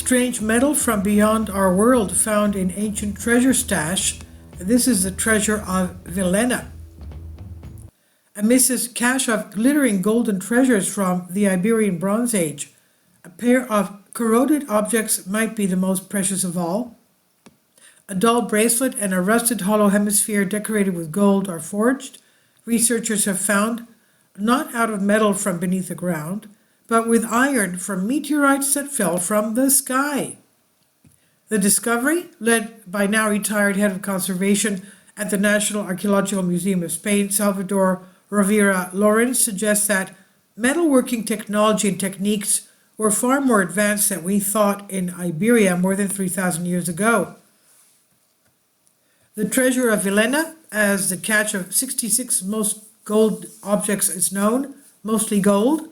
strange metal from beyond our world found in ancient treasure stash. This is the treasure of Villena. Amidst this cache of glittering golden treasures from the Iberian Bronze Age, a pair of corroded objects might be the most precious of all. A dull bracelet and a rusted hollow hemisphere decorated with gold are forged, researchers have found, not out of metal from beneath the ground, but with iron from meteorites that fell from the sky. The discovery, led by now retired head of conservation at the National Archaeological Museum of Spain, Salvador Rovira Lawrence, suggests that metalworking technology and techniques were far more advanced than we thought in Iberia more than 3,000 years ago. The treasure of Villena, as the catch of 66 most gold objects is known, mostly gold,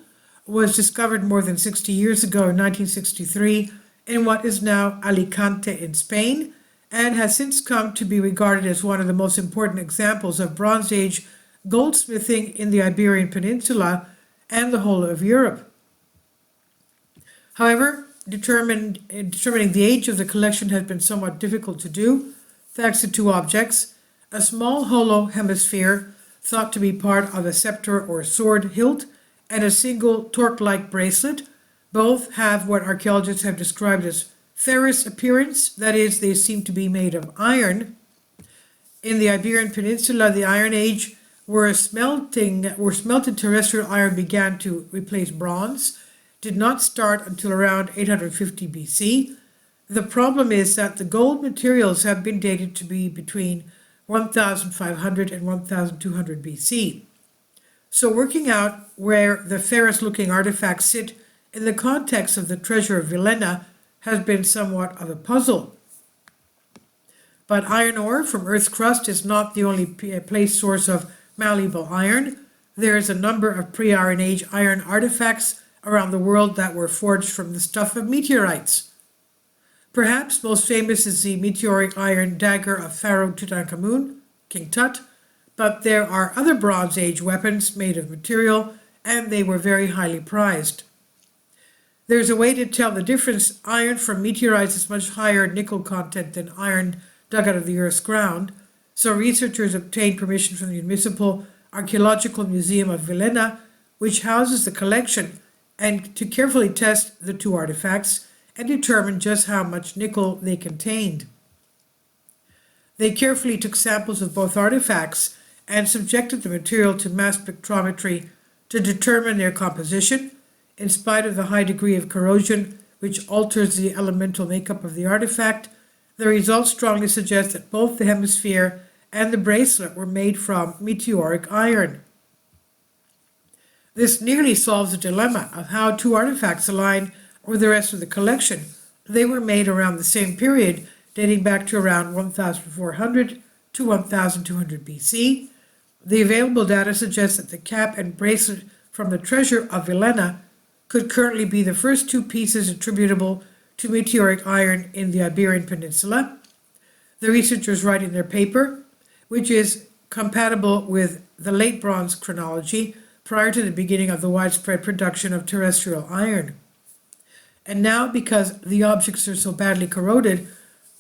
was discovered more than 60 years ago in 1963 in what is now Alicante in Spain, and has since come to be regarded as one of the most important examples of Bronze Age goldsmithing in the Iberian Peninsula and the whole of Europe. However, determining the age of the collection has been somewhat difficult to do, thanks to two objects: a small hollow hemisphere thought to be part of a scepter or sword hilt, and a single torque-like bracelet. Both have what archaeologists have described as ferrous appearance, that is, they seem to be made of iron. In the Iberian Peninsula, the Iron Age, where smelted terrestrial iron began to replace bronze, did not start until around 850 BC. The problem is that the gold materials have been dated to be between 1500 and 1200 BC. So working out where the ferrous-looking artifacts sit in the context of the treasure of Villena has been somewhat of a puzzle. But iron ore from Earth's crust is not the only place source of malleable iron. There is a number of pre-Iron Age iron artifacts around the world that were forged from the stuff of meteorites. Perhaps most famous is the meteoric iron dagger of Pharaoh Tutankhamun, King Tut, but there are other Bronze Age weapons made of material, and they were very highly prized. There's a way to tell the difference. Iron from meteorites is much higher nickel content than iron dug out of the Earth's ground, so researchers obtained permission from the Municipal Archaeological Museum of Villena, which houses the collection, and to carefully test the two artifacts and determine just how much nickel they contained. They carefully took samples of both artifacts and subjected the material to mass spectrometry to determine their composition. In spite of the high degree of corrosion which alters the elemental makeup of the artifact, the results strongly suggest that both the hemisphere and the bracelet were made from meteoric iron. This nearly solves the dilemma of how two artifacts align with the rest of the collection. They were made around the same period, dating back to around 1400 to 1200 BC. The available data suggests that the cap and bracelet from the treasure of Villena could currently be the first two pieces attributable to meteoric iron in the Iberian Peninsula. The researchers write in their paper, which is compatible with the late bronze chronology prior to the beginning of the widespread production of terrestrial iron. And now, because the objects are so badly corroded,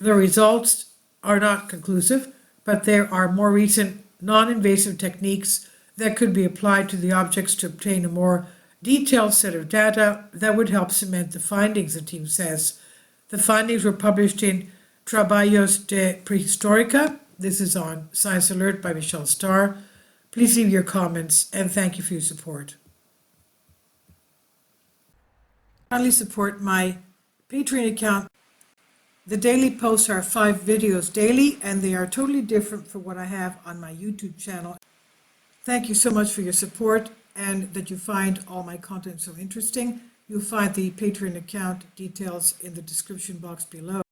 the results are not conclusive, but there are more recent non-invasive techniques that could be applied to the objects to obtain a more detailed set of data that would help cement the findings, the team says. The findings were published in Traballos de Prehistórica. This is on Science Alert by Michelle Starr. Please leave your comments, and thank you for your support. Kindly support my Patreon account. The daily posts are 5 videos daily, and they are totally different from what I have on my YouTube channel. Thank you so much for your support and that you find all my content so interesting. You'll find the Patreon account details in the description box below.